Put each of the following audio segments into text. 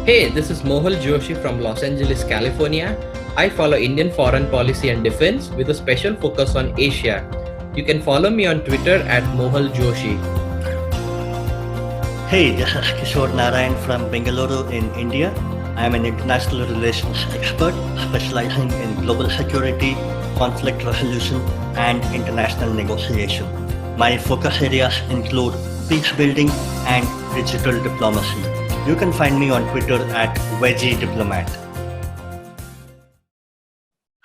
Hey, this is Mohal Joshi from Los Angeles, California. I follow Indian foreign policy and defense with a special focus on Asia. You can follow me on Twitter at Mohal Joshi. Hey, this is Kishor from Bengaluru in India. I am an international relations expert specializing in global security, conflict resolution, and international negotiation. My focus areas include peace building and digital diplomacy. You can find me on Twitter at Veggie Diplomat.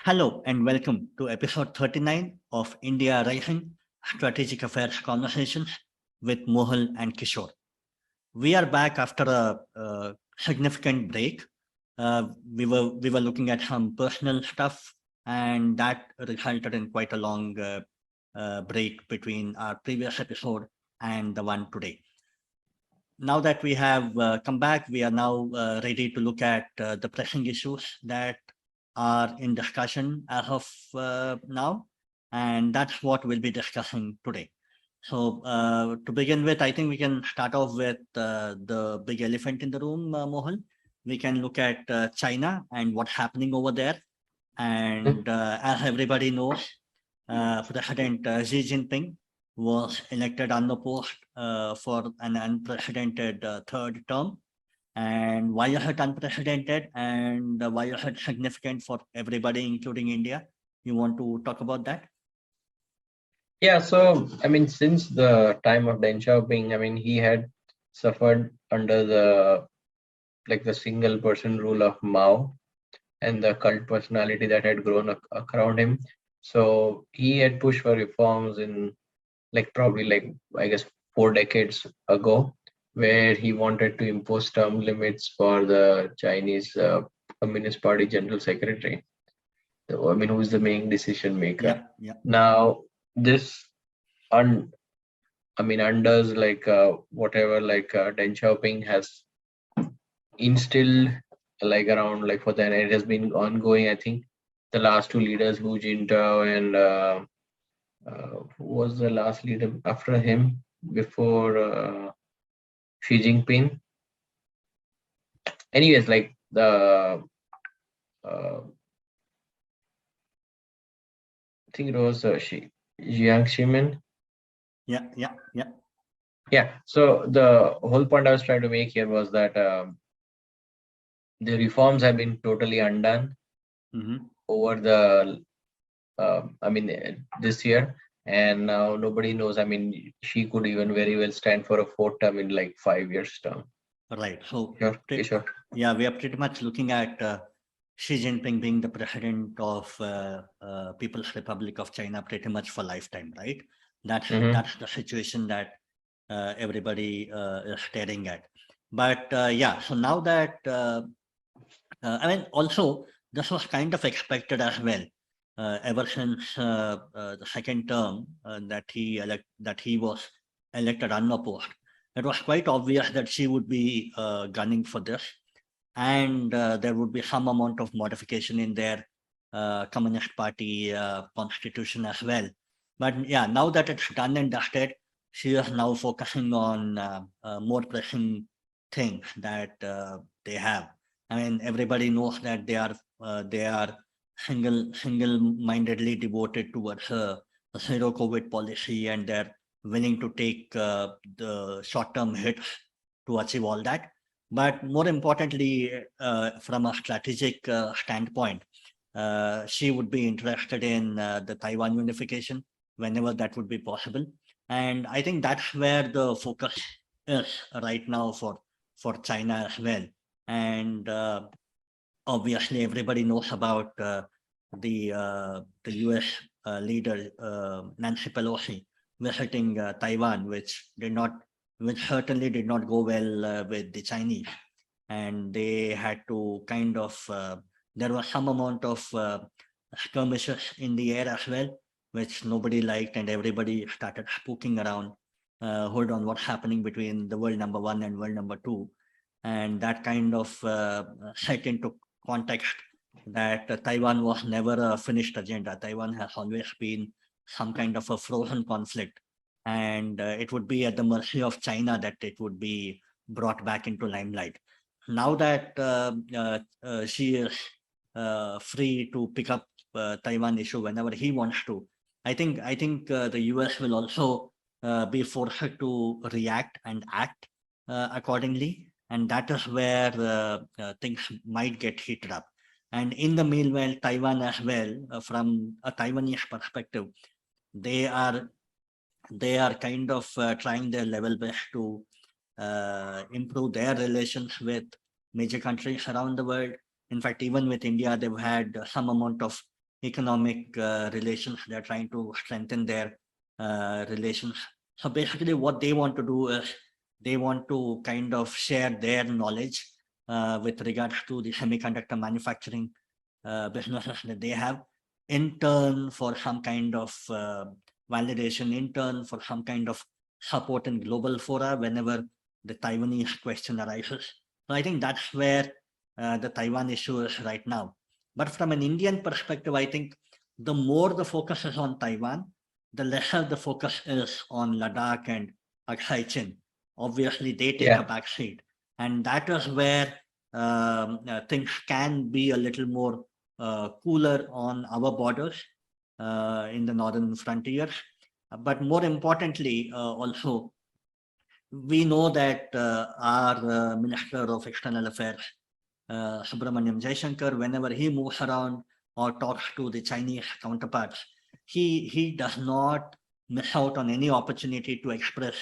Hello and welcome to episode 39 of India Rising Strategic Affairs Conversations with Mohal and Kishor. We are back after a significant break. We were looking at some personal stuff, and that resulted in quite a long break between our previous episode and the one today. Now that we have come back, we are now ready to look at the pressing issues that are in discussion as of now, and that's what we'll be discussing today. So to begin with, I think we can start off with the big elephant in the room, Mohal. We can look at China and what's happening over there. And as everybody knows, President Xi Jinping was elected unopposed for an unprecedented third term. And why is it unprecedented and why is it significant for everybody, including India? You want to talk about that? Yeah, so since the time of Deng Xiaoping, he had suffered under the single person rule of Mao and the cult personality that had grown around him. So he had pushed for reforms in probably I guess 4 decades ago, where he wanted to impose term limits for the Chinese Communist Party General Secretary. So, who's the main decision maker? Yeah. Now this undoes whatever Deng Xiaoping has instilled around for then it has been ongoing. I think the last two leaders, Hu Jintao and who was the last leader after him before Xi Jinping? Anyways, the I think it was Jiang Zemin. Yeah. So the whole point I was trying to make here was that the reforms have been totally undone over the this year, and now nobody knows. She could even very well stand for a fourth term in 5 years term. Right. So sure. Yeah, we are pretty much looking at Xi Jinping being the president of People's Republic of China pretty much for lifetime, right? That's the situation that everybody is staring at. But yeah, so now that also this was kind of expected as well. Ever since the second term that he was elected unopposed, it was quite obvious that she would be gunning for this, and there would be some amount of modification in their Communist Party constitution as well. But yeah, now that it's done and dusted, she is now focusing on more pressing things that they have. Everybody knows that they are single-mindedly devoted towards the zero COVID policy, and they're willing to take the short-term hits to achieve all that. But more importantly, from a strategic standpoint, she would be interested in the Taiwan unification whenever that would be possible. And I think that's where the focus is right now for China as well. And obviously, everybody knows about the US leader Nancy Pelosi visiting Taiwan, which certainly did not go well with the Chinese, and they had to kind of there was some amount of skirmishes in the air as well, which nobody liked, and everybody started spooking around. Hold on, what's happening between the world number one and world number two? And that kind of set into context that Taiwan was never a finished agenda. Taiwan has always been some kind of a frozen conflict, and it would be at the mercy of China that it would be brought back into limelight. now that she is free to pick up Taiwan issue whenever he wants to, I think the US will also be forced to react and act accordingly, and that is where things might get heated up. And in the meanwhile, Taiwan as well, from a Taiwanese perspective, they are they are kind of trying their level best to improve their relations with major countries around the world. In fact, even with India, they've had some amount of economic relations. They're trying to strengthen their relations. So basically, what they want to do is they want to kind of share their knowledge with regards to the semiconductor manufacturing businesses that they have, in turn for some kind of validation, in turn for some kind of support in global fora whenever the Taiwanese question arises. So I think that's where the Taiwan issue is right now. But from an Indian perspective, I think the more the focus is on Taiwan, the lesser the focus is on Ladakh and Aksai Chin. Obviously, they take a Yeah. back seat. And that is where things can be a little more cooler on our borders in the northern frontiers. But more importantly, also, we know that our Minister of External Affairs, Subramaniam Jaishankar, whenever he moves around or talks to the Chinese counterparts, he does not miss out on any opportunity to express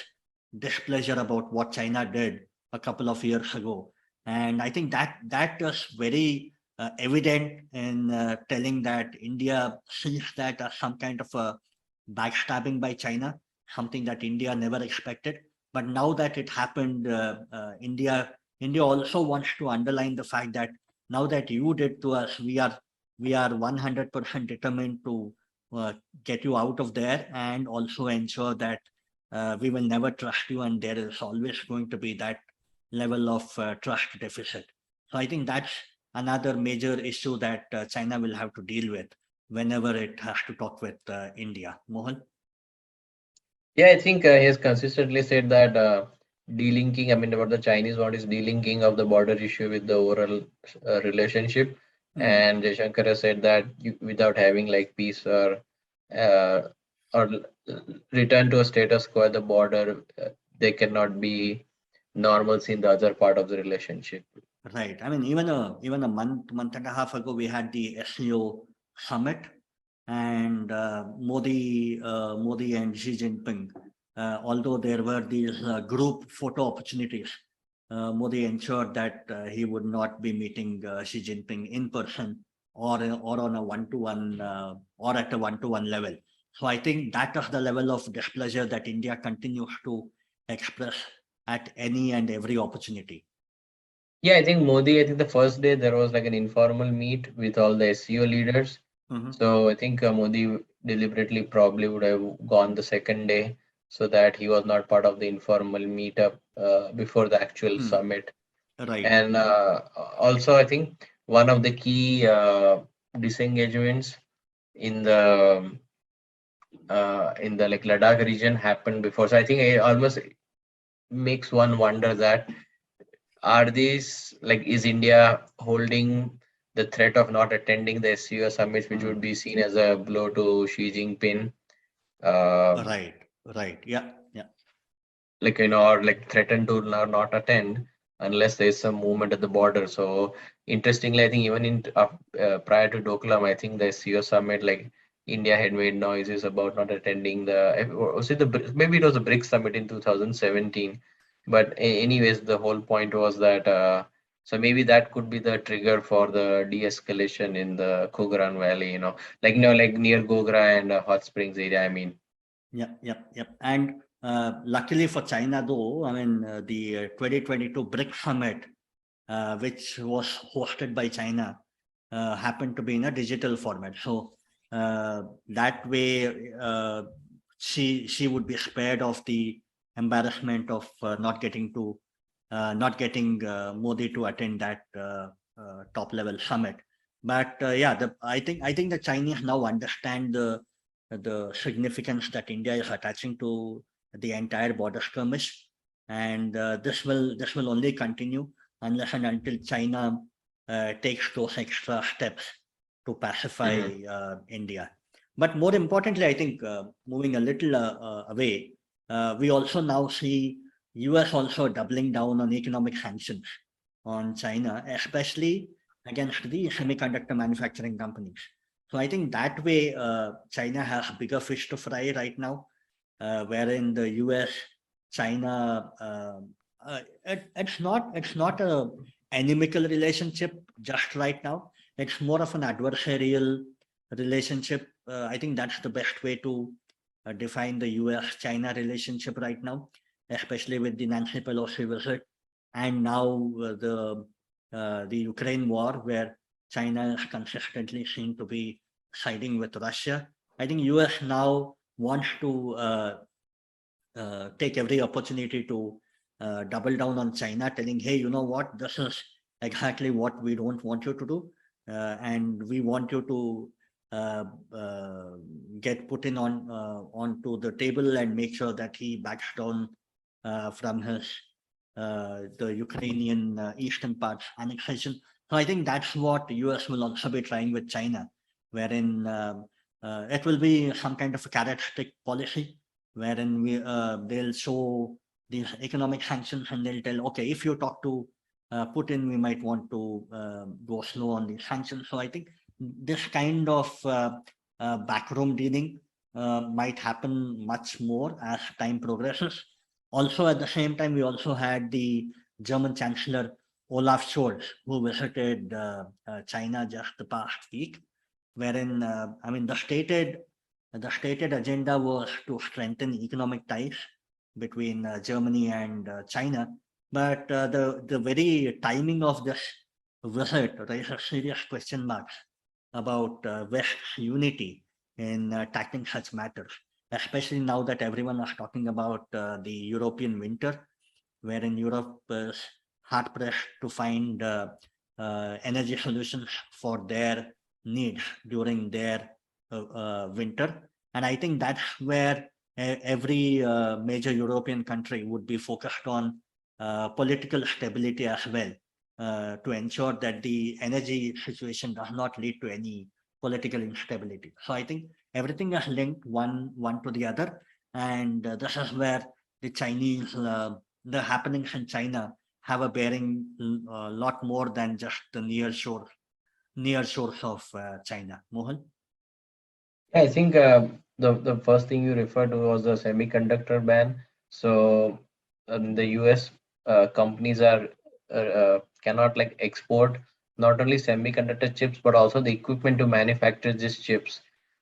displeasure about what China did a couple of years ago. And I think that is very evident in telling that India sees that as some kind of a backstabbing by China, something that India never expected. But now that it happened, India also wants to underline the fact that now that you did to us, we are 100% determined to get you out of there, and also ensure that we will never trust you, and there is always going to be that level of trust deficit. So I think that's another major issue that China will have to deal with whenever it has to talk with India. Mohal? Yeah, I think he has consistently said that delinking, I mean, what the Chinese want is delinking of the border issue with the overall relationship. Hmm. And Jaishankar has said that without having like peace uh, or return to a status quo at the border, they cannot be normals in the other part of the relationship. Right. I mean, even a month and a half ago, we had the SEO summit, and Modi and Xi Jinping. Although there were these group photo opportunities, Modi ensured that he would not be meeting Xi Jinping in person or on a one-to-one or at a one-to-one level. So I think that is the level of displeasure that India continues to express at any and every opportunity. Yeah, I think Modi, I think the first day there was like an informal meet with all the SEO leaders. Mhm. So I think Modi deliberately probably would have gone the second day so that he was not part of the informal meetup before the actual Hmm. summit. Right. And also, I think one of the key disengagements in the like Ladakh region happened before. So I think it almost makes one wonder that are these like is India holding the threat of not attending the SCO summit, which would Hmm. be seen as a blow to Xi Jinping, um, Right. Right. Yeah. Yeah. like or like threaten to not attend unless there is some movement at the border. So interestingly, I think even in prior to Doklam, I think the SCO summit, like India had made noises about not attending was it maybe it was the BRICS summit in 2017. But anyways, the whole point was that so maybe that could be the trigger for the de-escalation in the Kogran Valley, like like near Gogra and Hot Springs area. I mean, Yep, yep, yep. And luckily for China, though, I mean, the 2022 BRICS summit, which was hosted by China, happened to be in a digital format. So that way, she would be spared of the embarrassment of not getting Modi to attend that top level summit. But yeah, I think the Chinese now understand the significance that India is attaching to the entire border skirmish, and this will only continue. unless and until China takes those extra steps to pacify Mhm. India. But more importantly, I think moving a little away, we also now see US also doubling down on economic sanctions on China, especially against the semiconductor manufacturing companies. So I think that way China has bigger fish to fry right now, wherein the US, China, it's not a inimical relationship just right now. It's more of an adversarial relationship. I think that's the best way to define the US-China relationship right now, especially with the Nancy Pelosi visit, and now the Ukraine war, where China is consistently seen to be siding with Russia. I think US now wants to take every opportunity to double down on China, telling, hey, you know what, this is exactly what we don't want you to do. And we want you to uh, uh, get Putin onto the table and make sure that he backs down from his the Ukrainian eastern part annexation. So I think that's what the US will also be trying with China, wherein it will be some kind of a carrot stick policy, wherein they'll show these economic sanctions and they'll tell, okay, if you talk to Putin, we might want to go slow on these sanctions. So I think this kind of backroom dealing might happen much more as time progresses. Also, at the same time, we also had the German Chancellor Olaf Scholz, who visited China just the past week, wherein I mean the stated agenda was to strengthen economic ties between Germany and China, but the very timing of this visit raises serious question marks about West's unity in tackling such matters, especially now that everyone is talking about the European winter, wherein Europe is hard pressed to find energy solutions for their needs during their winter. And I think that's where every major European country would be focused on political stability as well, to ensure that the energy situation does not lead to any political instability. So I think everything is linked one to the other, and this is where the Chinese, the happenings in China have a bearing a lot more than just the near shores of China. Mohal? Yeah, I think the first thing you referred to was the semiconductor ban. So the U.S. Companies are cannot like export not only semiconductor chips but also the equipment to manufacture these chips,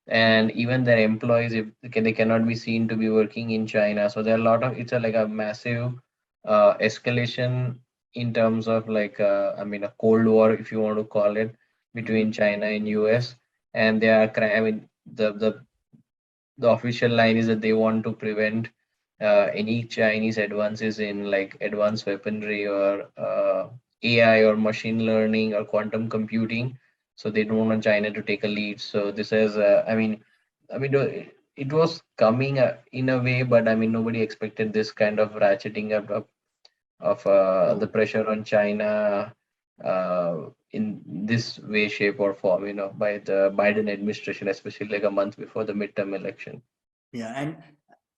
and even their employees if they cannot be seen to be working in China. So there are a lot of it's like a massive escalation in terms of like I mean a cold war if you want to call it between Mhm. China and U.S. And they are I mean the official line is that they want to prevent any Chinese advances in like advanced weaponry or AI or machine learning or quantum computing. So they don't want China to take a lead. So this is, I mean, it was coming in a way, but I mean, nobody expected this kind of ratcheting up of the True. pressure on China in this way, shape, or form, by the Biden administration, especially like a month before the midterm election. Yeah, and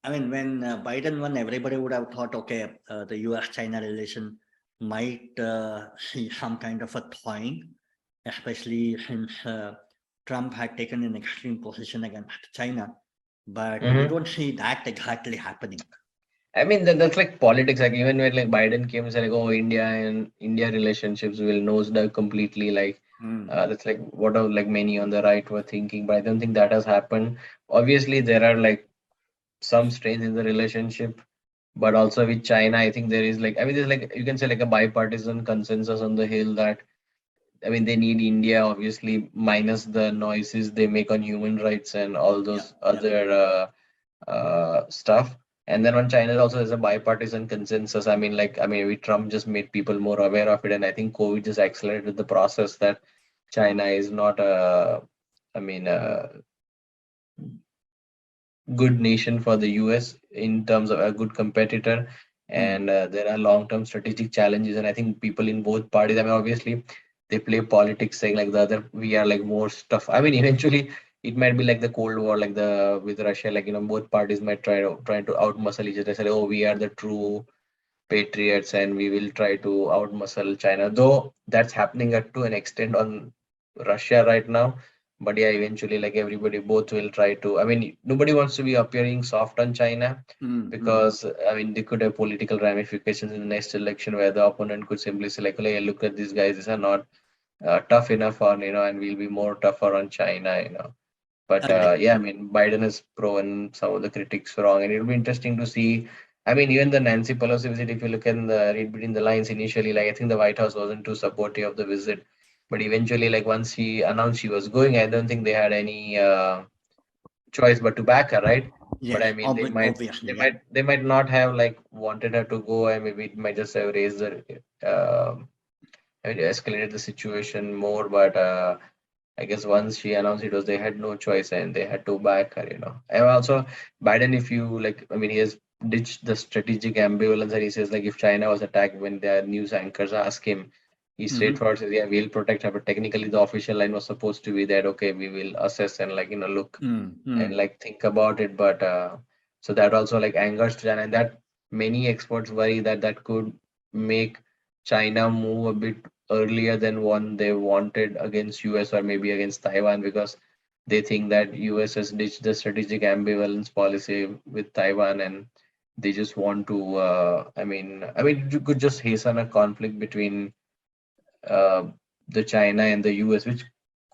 I mean, when Biden won, everybody would have thought, okay, the US-China relation might see some kind of a thawing, especially since Trump had taken an extreme position against China. But we Hmm. don't see that exactly happening. I mean, that's like politics. Like even when like Biden came and said like, oh, India and India relationships will nosedive completely. Like Mm. that's like what are like many on the right were thinking, but I don't think that has happened. Obviously, there are like some strains in the relationship, but also with China, I think there is like I mean, there's like you can say like a bipartisan consensus on the Hill that I mean they need India, obviously, minus the noises they make on human rights and all Yeah, those yeah. other stuff. And then on China, also there's a bipartisan consensus. I mean, like, I mean, maybe Trump just made people more aware of it, and I think COVID just accelerated the process that China is not a, I mean, a good nation for the US in terms of a good competitor. and there are long-term strategic challenges. And I think people in both parties, I mean, obviously they play politics, saying like the other, we are like more stuff. I mean, eventually it might be like the Cold War, like the with Russia, like both parties might try to outmuscle each other, say, oh, we are the true patriots and we will try to outmuscle China. Though that's happening up to an extent on Russia right now. But yeah, eventually, like everybody, both will try to. I mean, nobody wants to be appearing soft on China because I mean, they could have political ramifications in the next election where the opponent could simply say, like, hey, look at these guys, these are not tough enough on, and we'll be more tougher on China. But Right. yeah, I mean, Biden has proven some of the critics wrong, and it'll be interesting to see. I mean, even the Nancy Pelosi visit, if you look in the read between the lines initially, like I think the White House wasn't too supportive of the visit, but eventually, like once she announced she was going, I don't think they had any choice but to back her, right? But Yes, I mean, obviously, they yeah. might, they might not have like wanted her to go, and maybe it might just have raised the, I mean, escalated the situation more, but. I guess once she announced it was they had no choice and they had to back her. And also Biden, if you like, I mean, he has ditched the strategic ambivalence and he says like if China was attacked when their news anchors ask him, he Hmm. straightforward says, yeah, we'll protect her. But technically the official line was supposed to be that okay, we will assess and like look and Mm. like think about it. But so that also like angers China, and that many experts worry that that could make China move a bit earlier than one they wanted against US or maybe against Taiwan, because they think that US has ditched the strategic ambivalence policy with Taiwan, and they just want to I mean you could just hasten a conflict between uh, the China and the US, which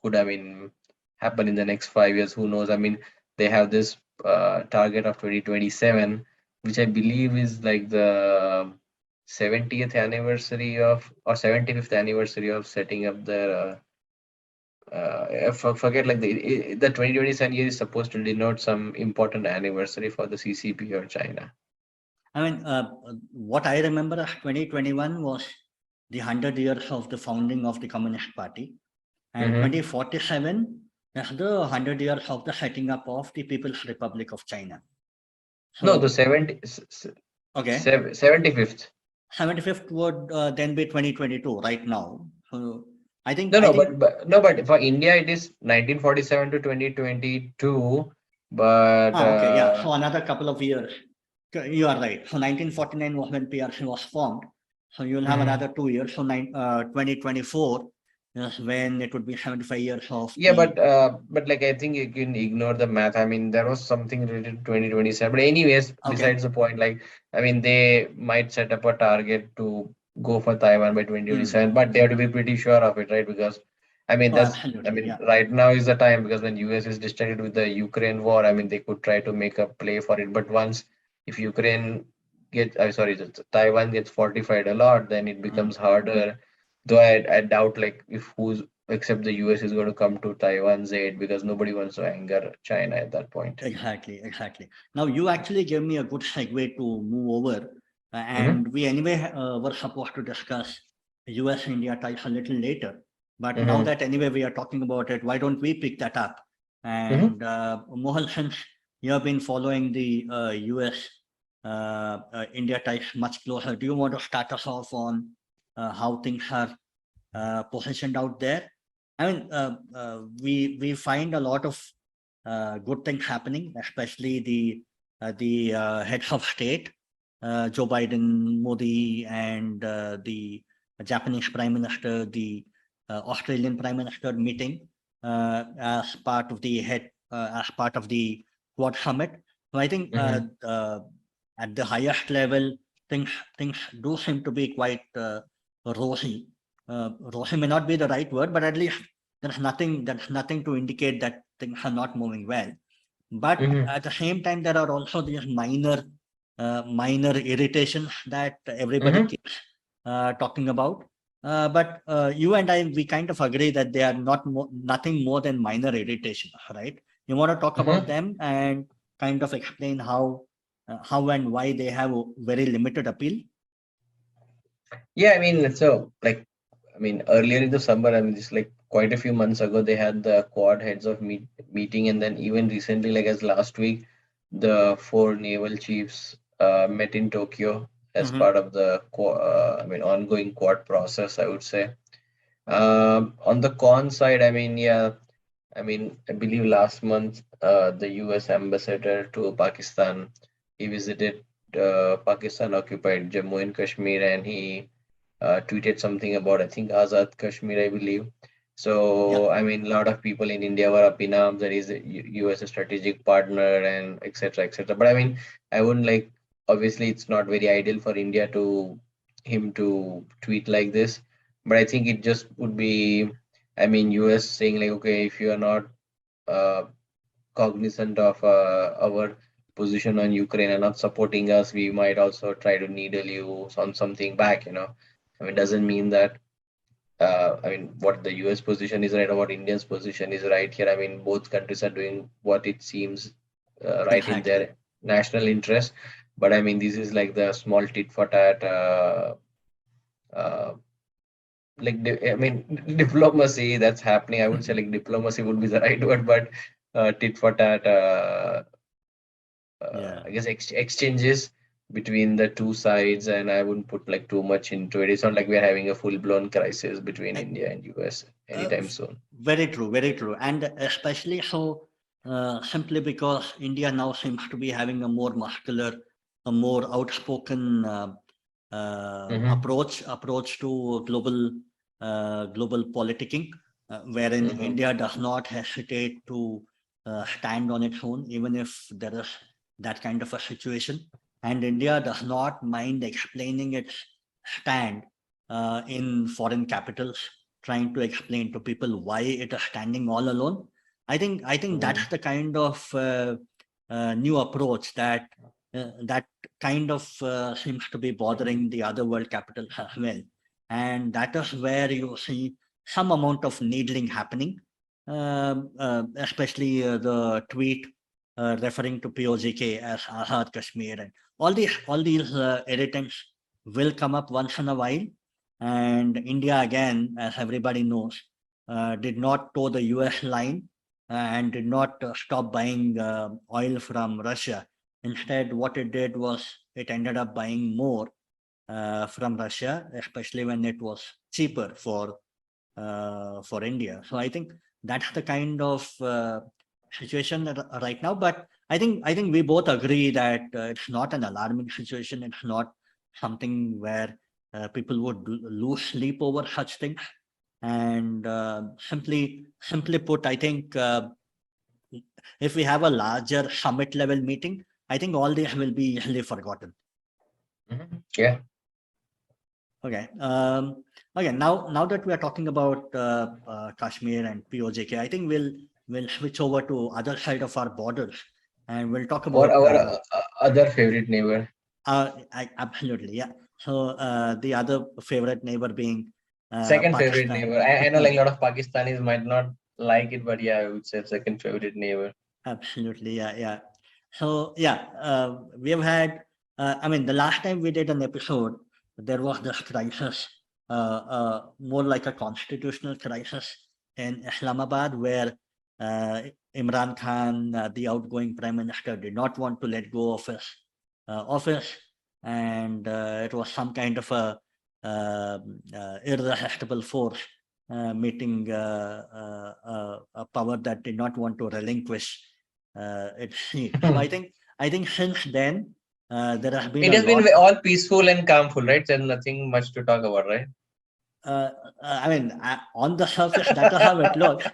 could, I mean, happen in the next 5 years. Who knows? I mean, they have this target of 2027, which I believe is like the 70th anniversary of or 75th anniversary of setting up their. Forget like the 2027 year is supposed to denote some important anniversary for the CCP or China. I mean, what I remember of 2021 was the 100 years of the founding of the Communist Party, and Mm-hmm. 2047 is the 100 years of the setting up of the People's Republic of China. No, the So, okay, 75th. 75th would then be 2022 right now. So, No, I no, think, but no, but for India it is 1947 to 2022. But okay, yeah. So another couple of years. You are right. So 1949 was when PRC was formed. So you'll have mhm. another 2 years. So 2024 is when it would be 75 years of Yeah, the. but like I think you can ignore the math. I mean, there was something related to 2027. But anyways, Okay. besides the point, like I mean, they might set up a target to go for Taiwan by 2027, but they have to be pretty sure of it, right? Because I mean, Oh, I absolutely. mean, Yeah. right now is the time because when US is distracted with the Ukraine war, I mean, they could try to make a play for it. But once if Ukraine sorry, Taiwan gets fortified a lot, then it becomes Mm. harder. Though I doubt like if who's except the US is going to come to Taiwan's aid because nobody wants to anger China at that point. Exactly. Exactly. Now you actually gave me a good segue to move over. Mm-hmm. And we anyway were supposed to discuss US India ties a little later. But now Mm-hmm. that anyway we are talking about it, why don't we pick that up? Mm-hmm. And Mohal, since you have been following the US India ties much closer, do you want to start us off on how things are positioned out there? I mean, we find a lot of good things happening, especially the heads of state, Joe Biden, Modi, and the Japanese Prime Minister, the Australian Prime Minister meeting as part of the Quad Summit. So I think Mm-hmm. at the highest level, things do seem to be quite rosy. Rosy may not be the right word, but at least there's nothing to indicate that things are not moving well. But Mm-hmm. at the same time, there are also these minor irritations that everybody Mm-hmm. keeps talking about. But you and I, we kind of agree that they are nothing more than minor irritations, right? You want to talk about Mm-hmm. them and kind of explain how and why they have a very limited appeal. Yeah, I mean, so like, I mean, earlier in the summer, I mean, just like quite a few months ago, they had the Quad heads of meeting, and then even recently, like as last week, the four naval chiefs met in Tokyo. as part of the ongoing Quad process, I would say. On the con side, I mean, yeah, I mean, I believe last month, the U.S. ambassador to Pakistan, he visited Pakistan-occupied Jammu and Kashmir, and he tweeted something about, I think, Azad Kashmir, I believe. Yeah, So, I mean, a lot of people in India were up in arms that is the US a strategic partner and etc. etc. But I mean, I wouldn't like, obviously, it's not very ideal for India to him to tweet like this. But I think it just would be, I mean, US saying like, okay, if you are not uh, cognizant of our position on Ukraine and not supporting us, we might also try to needle you on something back, you know. I mean, doesn't mean that, I mean, what the US position is right or what India's position is right here. I mean, both countries are doing what it seems right in exactly. their national interest. But I mean, this is like the small tit for tat, uh, I mean, diplomacy that's happening. I would say like diplomacy would be the right word, but tit for tat, Yeah. I guess exchanges between the two sides, and I wouldn't put like too much into it. It's not like we're having a full-blown crisis between I- India and US Uh, anytime soon. Very true, very true. And especially so, simply because India now seems to be having a more muscular, a more outspoken Mm-hmm, approach to global politicking, wherein mm-hmm, India does not hesitate to stand on its own, even if there is that kind of a situation. And India does not mind explaining its stand in foreign capitals, trying to explain to people why it is standing all alone. I think mm-hmm, that's the kind of new approach that kind of seems to be bothering the other world capitals as well, and that is where you see some amount of needling happening, especially the tweet referring to POGK as Azad Kashmir, and all these irritants will come up once in a while. And India, again, as everybody knows, did not toe the US line and did not stop buying oil from Russia. Instead, what it did was it ended up buying more from Russia, especially when it was cheaper for India. So I think that's the kind of situation right now. But I think we both agree that it's not an alarming situation. It's not something where people would lose sleep over such things. And simply put, I think if we have a larger summit level meeting, I think all this will be easily forgotten. mm-hmm. Yeah. Okay. Okay. Now that we are talking about Kashmir and POJK, I think we'll switch over to other side of our borders, and we'll talk Or about our other favorite neighbor. absolutely, yeah. So the other favorite neighbor being Second favorite Pakistan. neighbor. I know like a lot of Pakistanis might not like it, but yeah, I would say second favorite neighbor. Absolutely, yeah, yeah. So yeah, we have had. I mean, the last time we did an episode, there was this crisis, more like a constitutional crisis in Islamabad, where uh, Imran Khan, the outgoing prime minister, did not want to let go of his office, and it was some kind of irresistible force meeting a power that did not want to relinquish its seat. So I think since then there has been It a has been lot. all peaceful and calmful, right? There's nothing much to talk about, right? I mean, on the surface, that is how it looks,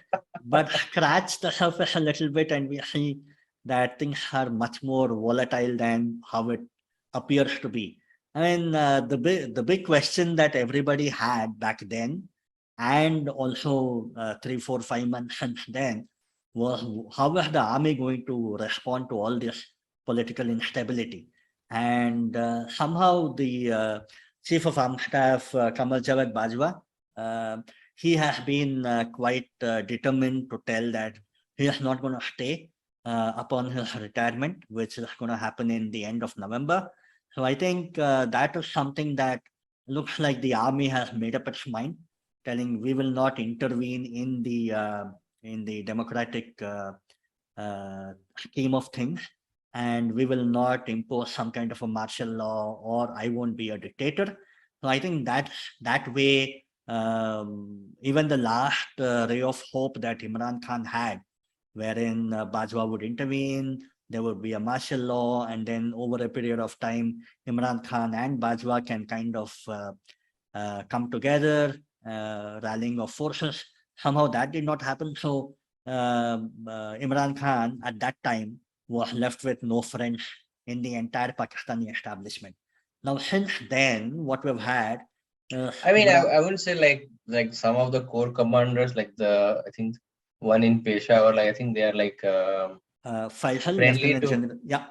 but scratch the surface a little bit, and we see that things are much more volatile than how it appears to be. I mean, the big question that everybody had back then, and also 3, 4, 5 months since then, was how is the army going to respond to all this political instability? And somehow the Chief of Army Staff, Kamal Javad Bajwa, uh, he has been quite determined to tell that he is not going to stay upon his retirement, which is going to happen in the end of November. So I think that is something that looks like the army has made up its mind, telling we will not intervene in the democratic scheme of things. and we will not impose some kind of a martial law, or I won't be a dictator. So I think that way, even the last ray of hope that Imran Khan had, wherein Bajwa would intervene, there would be a martial law, and then over a period of time, Imran Khan and Bajwa can kind of come together, rallying of forces. Somehow that did not happen. So Imran Khan at that time was left with no friends in the entire Pakistani establishment. Now, since then, what we've had, I mean, Imran, I wouldn't say like some of the core commanders, like the I think one in Peshawar, like I think they are like Faisal, friendly Lieutenant to. General, yeah.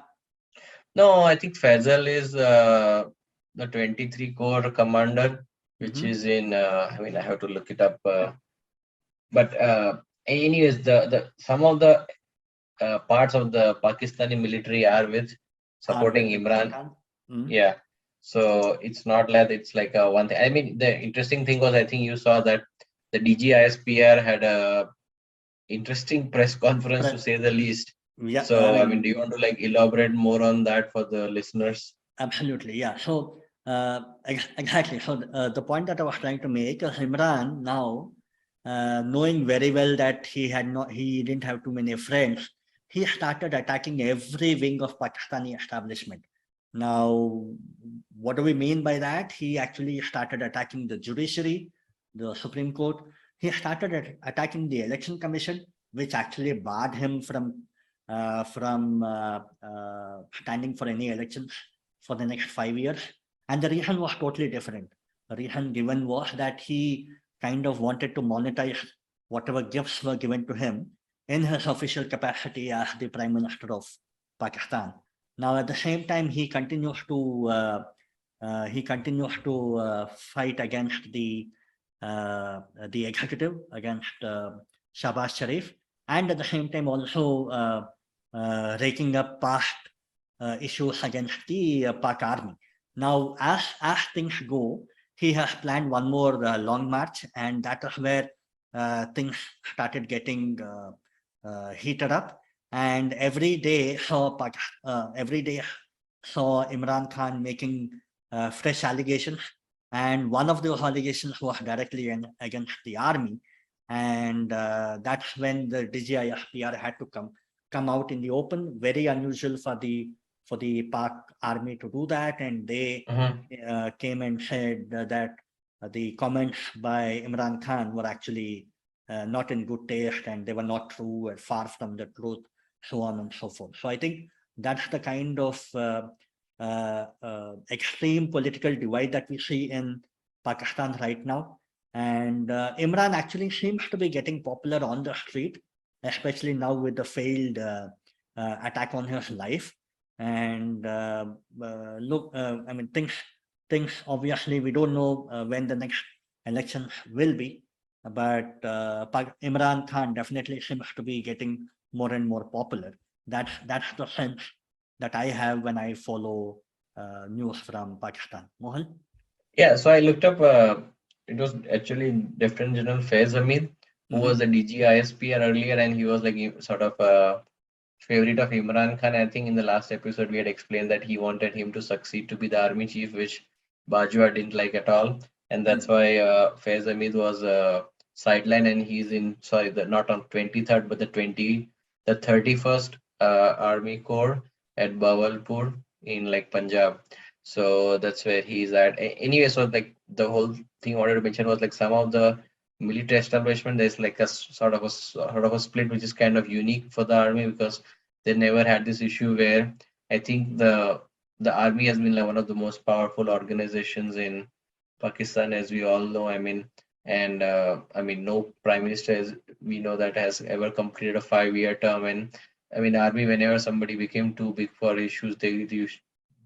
No, I think Faisal is the 23 Corps commander, which Mhm. is in. I mean, I have to look it up. But anyways, the some of the parts of the Pakistani military are with Are supporting with Imran Imran. Khan. Mhm. Yeah. So it's not like it's like a one thing. I mean, the interesting thing was I think you saw that the DGISPR had a interesting press conference to Pre- say the least. Yeah, I So I mean, do you mean, want to like elaborate more on that for the listeners? absolutely, yeah. So exactly. So the point that I was trying to make is Imran now, knowing very well that he didn't have too many friends, he started attacking every wing of Pakistani establishment. Now, what do we mean by that? He actually started attacking the judiciary, the Supreme Court. He started attacking the Election Commission, which actually barred him from standing for any elections for the next 5 years. And the reason was totally different. The reason given was that he kind of wanted to monetize whatever gifts were given to him in his official capacity as the Prime Minister of Pakistan. Now, at the same time, he continues to fight against the executive, against Shahbaz Sharif, and at the same time also raking up past issues against the Pak army. Now, as things go, he has planned one more long march, and that is where things started getting heated up. And every day saw Imran Khan making fresh allegations, and one of those allegations was directly against the army, and that's when the DGIFPR had to come out in the open. Very unusual for the Pak army to do that, and they Mhm. came and said that the comments by Imran Khan were actually not in good taste, and they were not true and far from the truth, so on and so forth. So I think that's the kind of extreme political divide that we see in Pakistan right now. And Imran actually seems to be getting popular on the street, especially now with the failed attack on his life. And I mean, things obviously we don't know when the next elections will be, but Imran Khan definitely seems to be getting more and more popular. That's the sense that I have when I follow news from Pakistan. Mohal? Yeah, so I looked up. It was actually Lieutenant General Faiz Hamid, who was Mm-hmm. the DGISPR earlier, and he was like sort of a favorite of Imran Khan. I think in the last episode we had explained that he wanted him to succeed to be the army chief, which Bajwa didn't like at all, and that's Mm. why Faiz Hamid was sidelined, and he's in sorry, not on 23rd, but the 31st Army Corps at Bawalpur in like Punjab. So that's where he's at. Anyway, so like the whole thing I wanted to mention was like some of the military establishment. There's like a sort of a split, which is kind of unique for the army because they never had this issue where I think the army has been like one of the most powerful organizations in Pakistan, as we all know. I mean, and I mean, no prime minister, as we know, that has ever completed a 5-year term. And I mean, army, whenever somebody became too big for issues, they used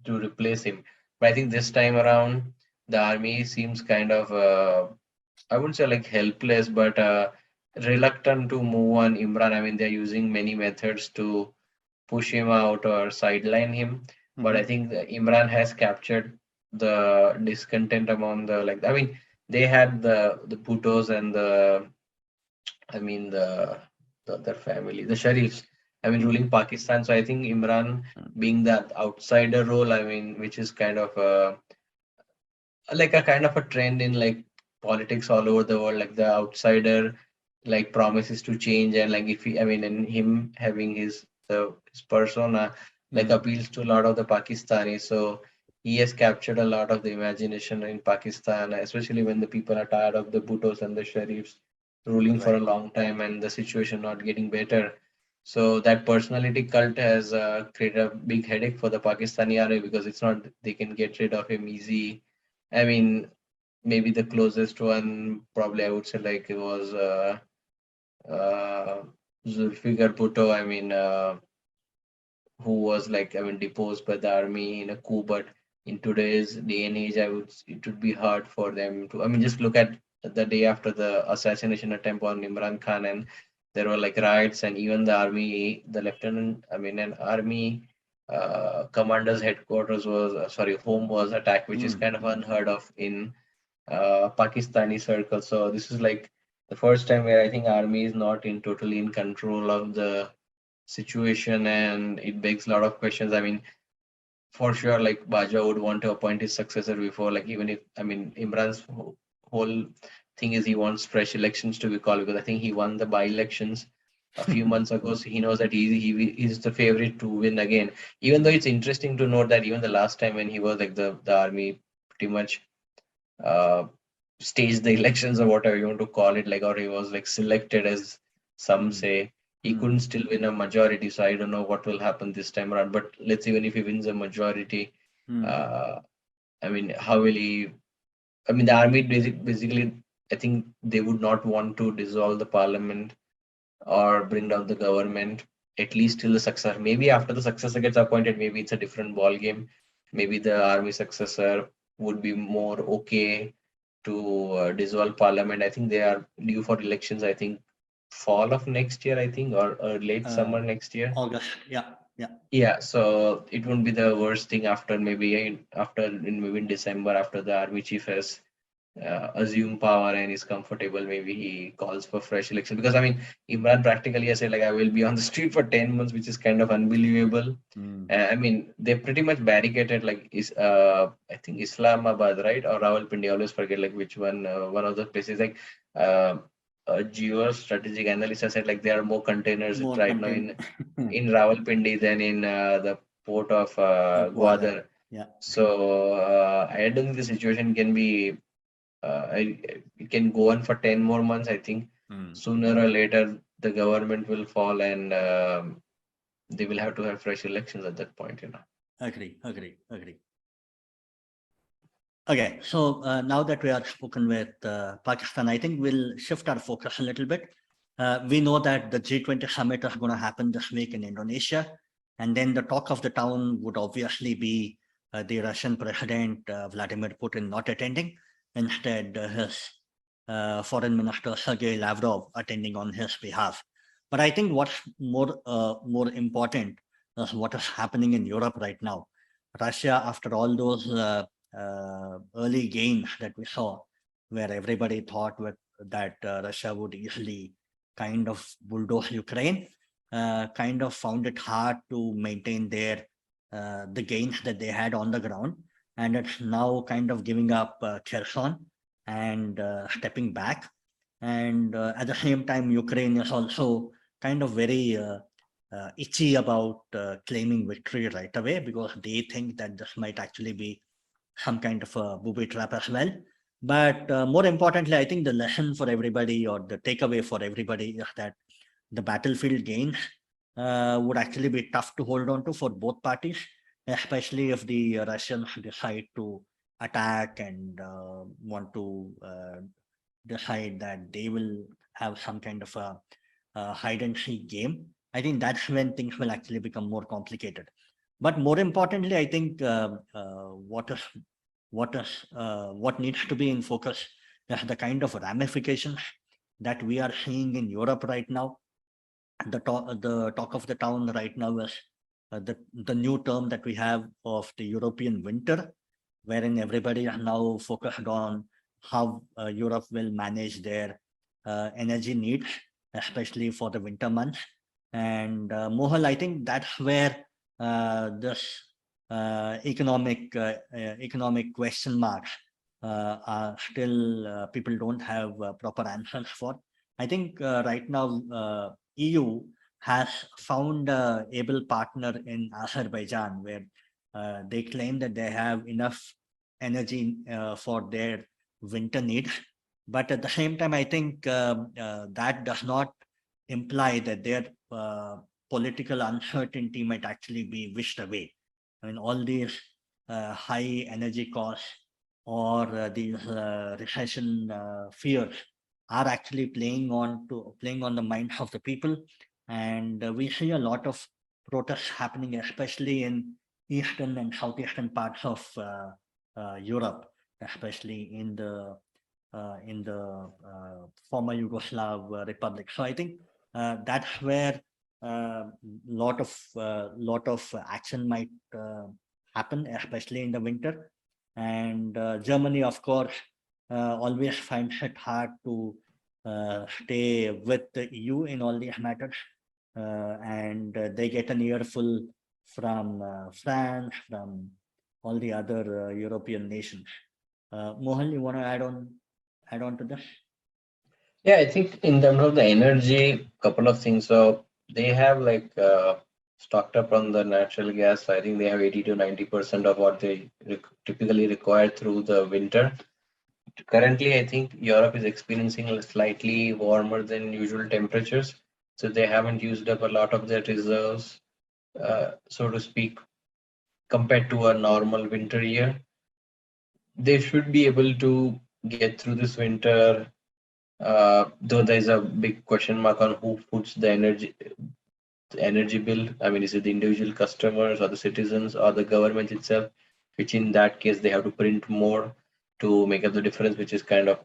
to replace him. But I think this time around, the army seems kind of, I wouldn't say like helpless, but reluctant to move on Imran. I mean, they're using many methods to push him out or sideline him. But I Mm-hmm. think Imran has captured the discontent among the like. I mean, they had the Bhuttos and the I mean the other family, the Sharifs. I mean, ruling Pakistan. So I think Imran being that outsider role, I mean, which is kind of like a kind of a trend in like politics all over the world, like the outsider like promises to change, and like if he, I mean, and him having his persona like appeals to a lot of the Pakistanis. So he has captured a lot of the imagination in Pakistan, especially when the people are tired of the Bhuttos and the Sharifs ruling for a Right. long time and the situation not getting better. So that personality cult has created a big headache for the Pakistani army, because it's not they can get rid of him easy. I mean, maybe the closest one probably I would say like it was uh, Zulfikar Bhutto. I mean, who was like, I mean, deposed by the army in a coup. But in today's day and age, it would be hard for them to. I mean, just look at the day after the assassination attempt on Imran Khan, and there were like riots, and even the army, the lieutenant, I mean, an army commander's headquarters was, sorry, home was attacked, which is kind of unheard of in Pakistani circles. So this is like the first time where I think army is not in totally in control of the situation, and it begs a lot of questions. I mean, for sure, like Baja would want to appoint his successor before, like even if, I mean, Imran's whole thing is he wants fresh elections to be called, because I think he won the by-elections a few months ago, so he knows that he's the favorite to win again. Even though it's interesting to note that even the last time when he was like the army pretty much uh, stage the elections or whatever you want to call it, like, or he was like selected as some say, he couldn't still win a majority. So I don't know what will happen this time around. But let's even if he wins a majority, uh, I mean, how will he? I mean, the army basically, I think they would not want to dissolve the parliament or bring down the government, at least till the successor. Maybe after the successor gets appointed, maybe it's a different ball game. Maybe the army successor would be more okay to dissolve parliament. I think they are due for elections. I think fall of next year. I think, or late Uh, summer next year. August. Yeah. Yeah. Yeah, so it won't be the worst thing after maybe in December, after the army chief has assume power and is comfortable, maybe he calls for fresh election. Because I mean, Imran practically has said like I will be on the street for 10 months, which is kind of unbelievable. I mean, they pretty much barricaded like is I think Islamabad, right, or Rawalpindi. I always forget like which one. One of the places like uh, a geostrategic analyst has said like there are more containers More right now content. in Rawalpindi than in the port of Gwadar. Gwadar. Yeah. So I don't think the situation can be it can go on for 10 more months. I think sooner or later the government will fall, and they will have to have fresh elections at that point, you know. Agree. Agree. Agree. Okay, so now that we are spoken with Pakistan, I think we'll shift our focus a little bit. We know that the G20 summit is going to happen this week in Indonesia. And then the talk of the town would obviously be the Russian President Vladimir Putin not attending. Instead, his Foreign Minister Sergei Lavrov attending on his behalf. But I think what's more important is what is happening in Europe right now. Russia, after all those early gains that we saw, where everybody thought that Russia would easily kind of bulldoze Ukraine, kind of found it hard to maintain the gains that they had on the ground, and it's now kind of giving up Kherson and stepping back. And at the same time, Ukraine is also kind of very itchy about claiming victory right away, because they think that this might actually be some kind of a booby trap as well. But more importantly, I think the lesson for everybody, or the takeaway for everybody, is that the battlefield gains would actually be tough to hold on to for both parties, especially if the Russians decide to attack and want to decide that they will have some kind of a hide and seek game. I think that's when things will actually become more complicated. But more importantly, I think what needs to be in focus is the kind of ramifications that we are seeing in Europe right now. The talk of the town right now is the new term that we have of the European winter, wherein everybody is now focused on how Europe will manage their energy needs, especially for the winter months. And Mohal, I think that's where this economic question marks are still people don't have proper answers for. I think right now EU has found a able partner in Azerbaijan, where they claim that they have enough energy for their winter needs. But at the same time, I think that does not imply that their political uncertainty might actually be wished away. I mean, all these high energy costs or these recession fears are actually playing on the minds of the people, and we see a lot of protests happening, especially in eastern and southeastern parts of Europe, especially in the former Yugoslav Republic. So I think that's where lot of action might happen, especially in the winter. And Germany, of course, always finds it hard to stay with the EU in all these matters, and they get an earful from France, from all the other European nations. Mohal, you want to add on to this? Yeah, I think in terms of the energy, couple of things. So they have like stocked up on the natural gas. I think they have 80 to 90% of what they typically require through the winter. Currently, I think Europe is experiencing a slightly warmer than usual temperatures, so they haven't used up a lot of their reserves, so to speak, compared to a normal winter year. They should be able to get through this winter, though there's a big question mark on who puts the energy bill. I mean, is it the individual customers or the citizens or the government itself? Which in that case they have to print more to make up the difference, which is kind of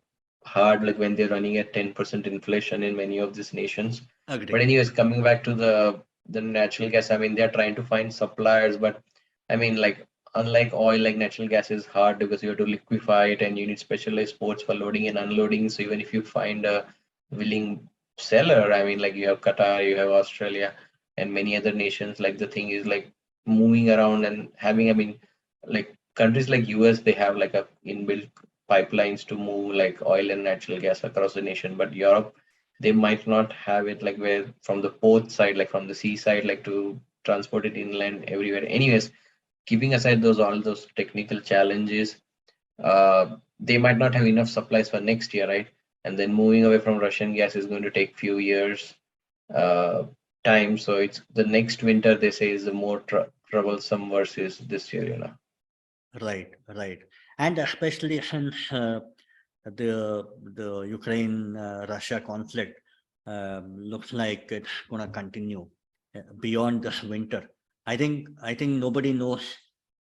hard, like when they're running at 10% inflation in many of these nations. But Agree. anyways, coming back to the natural gas, I mean, they're trying to find suppliers, but I mean, like unlike oil, like natural gas is hard because you have to liquefy it and you need specialized ports for loading and unloading. So even if you find a willing seller, I mean, like you have Qatar, you have Australia, and many other nations, like the thing is like moving around and having, I mean, like countries like US, they have like a inbuilt pipelines to move like oil and natural gas across the nation, but Europe, they might not have it like where from the port side, like from the sea side, like to transport it inland everywhere. Anyways, keeping aside those all those technical challenges, they might not have enough supplies for next year, right? And then moving away from Russian gas is going to take few years uh, time. So it's the next winter they say is the more troublesome versus this year, you know. Right, right. And especially since the Ukraine Russia conflict looks like it's going to continue beyond this winter. I think nobody knows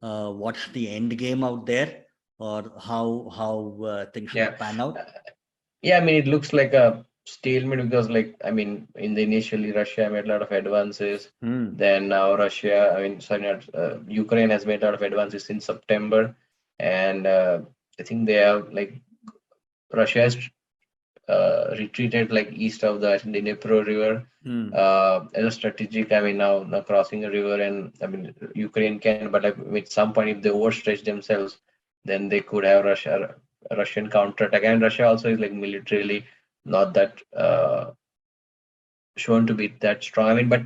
what's the end game out there, or how things Yeah. would pan out. Uh, Yeah, I mean, it looks like a stalemate because, like, I mean, in the initially Russia made a lot of advances. Hmm. Then now Russia, I mean, sorry, not, Ukraine has made a lot of advances since September, and I think they have like Russia has retreated like east of the Dnipro River Hmm. as a strategic. I mean, now crossing a river, and I mean, Ukraine can, but like, at some point, if they overstretch themselves, then they could have Russian counterattack. And Russia also is like militarily not that shown to be that strong. I mean, but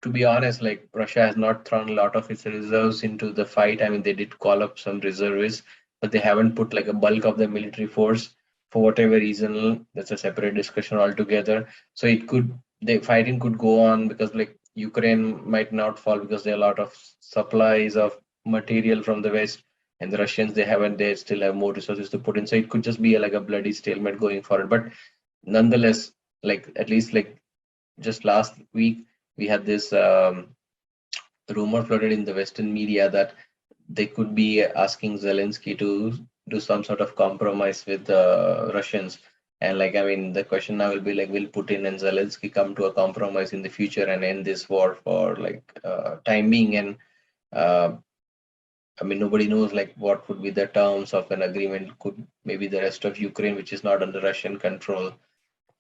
to be honest, like Russia has not thrown a lot of its reserves into the fight. I mean, they did call up some reservists, but they haven't put like a bulk of the military force for whatever reason. That's a separate discussion altogether. So it could the fighting could go on because like Ukraine might not fall because there are a lot of supplies of material from the West, and the Russians they still have more resources to put in. So it could just be like a bloody stalemate going forward. But nonetheless, like at least like just last week we had this rumor floated in the Western media that they could be asking Zelensky to do some sort of compromise with the Russians. And like, I mean, the question now will be like, will Putin and Zelensky come to a compromise in the future and end this war for like time being? And uh, I mean, nobody knows like what would be the terms of an agreement. Could maybe the rest of Ukraine, which is not under Russian control,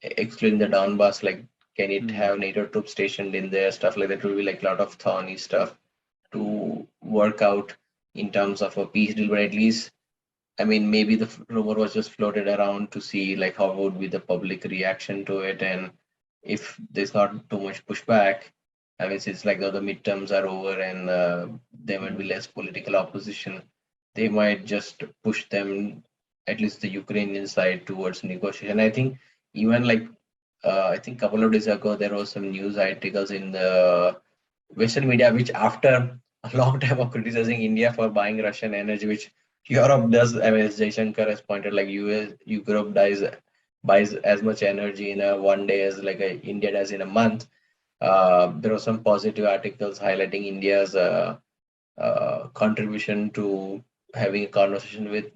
excluding the Donbass, like Can it have NATO troops stationed in there? Stuff like that will be like a lot of thorny stuff to work out in terms of a peace deal. But at least, I mean, maybe the rumor was just floated around to see like how would be the public reaction to it, and if there's not too much pushback. I mean, since like the midterms are over and there might be less political opposition, they might just push them, at least the Ukrainian side, towards negotiation. I think even like I think a couple of days ago there was some news articles in the Western media, which after a long time of criticizing India for buying Russian energy, which Europe does. I mean, as Jaishankar has pointed, like Europe buys as much energy in a one day as like India does in a month. There were some positive articles highlighting India's contribution to having a conversation with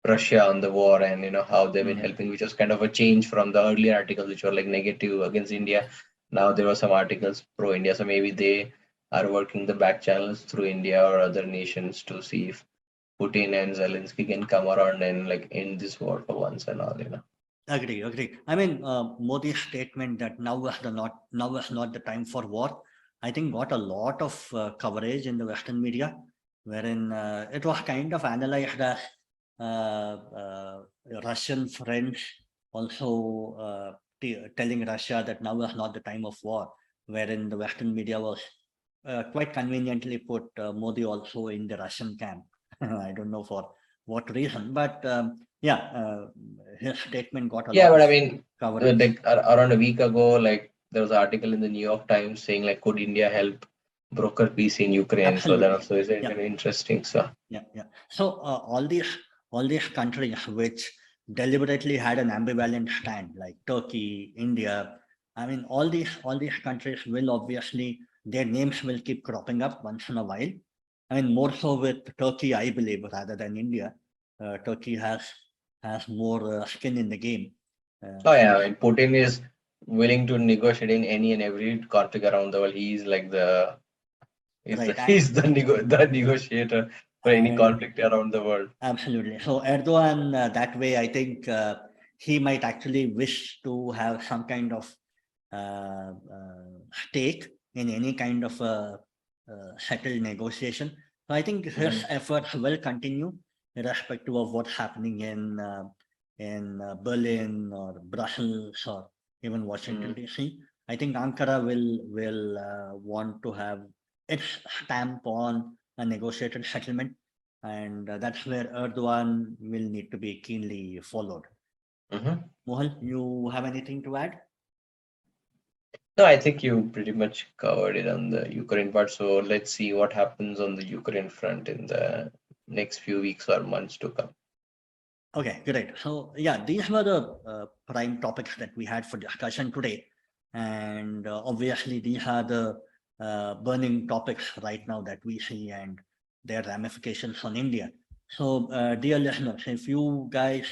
Russia on the war, and how they've been helping, which was kind of a change from the earlier articles which were like negative against India. Now there were some articles pro India, so maybe they are working the back channels through India or other nations to see if Putin and Zelensky can come around and like end this war for once and all. Agree. I mean, Modi's statement that now is not the time for war, I think got a lot of coverage in the Western media, wherein it was kind of analyzed as Russian friends also telling Russia that now is not the time of war, wherein the Western media was quite conveniently put Modi also in the Russian camp. I don't know for what reason, but his statement got a Yeah, lot but of I mean, coverage. like around a week ago, like there was an article in the New York Times saying like, could India help broker peace in Ukraine? So that Absolutely. also is Yeah. very interesting. So Yeah. So all these countries which deliberately had an ambivalent stand, like Turkey, India, I mean, all these countries will obviously, their names will keep cropping up once in a while. I mean, more so with Turkey, I believe, rather than India. Turkey has more skin in the game. oh So yeah, I mean, Putin is willing to negotiate in any and every conflict around the world. He's like right, he's the negotiator for any and conflict around the world. absolutely. So Erdogan, that way, I think he might actually wish to have some kind of stake in any kind of settled negotiation. So I think his efforts will continue, irrespective of what's happening in Berlin or Brussels or even Washington D.C. I think Ankara will want to have its stamp on a negotiated settlement, and that's where Erdogan will need to be keenly followed. Mm-hmm. Mohal, you have anything to add? No, I think you pretty much covered it on the Ukraine part. So let's see what happens on the Ukraine front in the next few weeks or months to come. Okay, great. So yeah, these were the prime topics that we had for discussion today. And obviously these are the burning topics right now that we see and their ramifications on India. So dear listeners, if you guys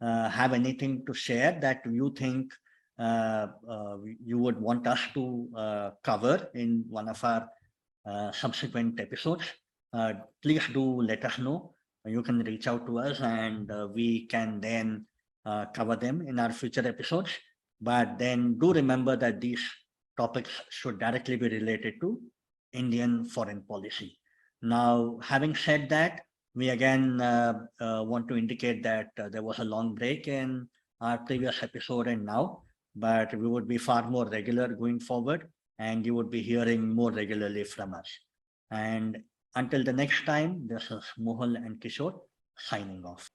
have anything to share that you think you would want us to cover in one of our subsequent episodes, please do let us know. You can reach out to us and we can then cover them in our future episodes. But then do remember that these topics should directly be related to Indian foreign policy. Now, having said that, we again want to indicate that there was a long break in our previous episode and now, but we would be far more regular going forward and you would be hearing more regularly from us. And until the next time, this is Mohal and Kishor signing off.